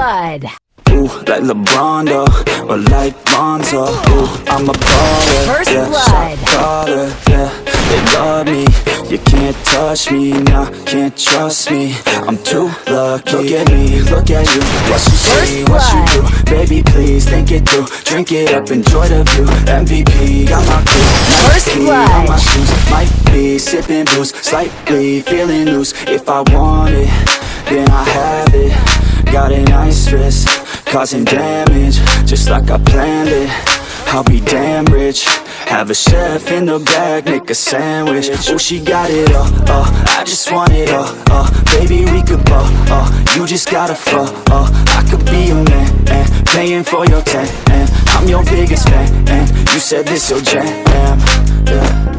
blood. Ooh, like LeBron, though, or like Lonzo. Ooh, I'm a baller, First yeah, blood. shot caller, yeah. They love me, you can't touch me, nah, can't trust me. I'm too lucky. Look at me, look at you, what you see, what you do. Baby, please think it through. Drink it up, enjoy the view. MVP, got my crew. First Nike blood. on my shoes, might be sipping booze, slightly feeling loose. If I want it, then I have it. Got an ice wrist, causing damage, just like I planned it. I'll be damn rich. Have a chef in the back, make a sandwich. Oh, she got it all, I just want it all, baby, we could ball, you just gotta fall, I could be a man, paying for your tan, I'm your biggest fan, and you said this your jam, yeah.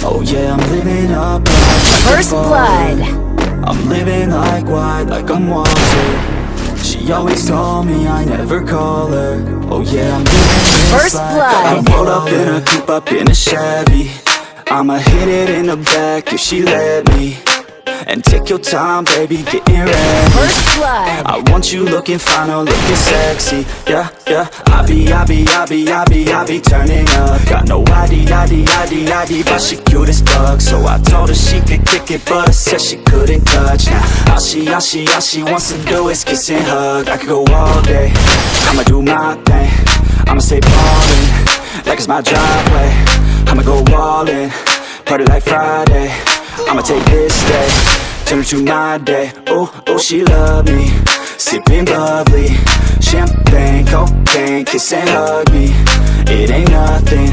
Oh yeah, I'm living up like First blood. I'm living like white, like I'm Walter. She always told me I never call her. Oh yeah, I'm living this First life. blood. I roll up in a coupe, up in a Chevy. I'ma hit it in the back if she let me. And take your time, baby, getting ready. First blood. I want you looking fine or looking sexy. Yeah, yeah. I be turning up. Got no ID, but she cute as fuck. So I told her she could kick it, but I said she couldn't touch. Now all she wants to do is kiss and hug. I could go all day, I'ma do my thing. I'ma stay ballin', like it's my driveway. I'ma go all in, party like Friday. I'ma take this day, turn it to my day. Oh, oh, she love me, sipping bubbly, champagne, cocaine, kiss and hug me. It ain't nothing,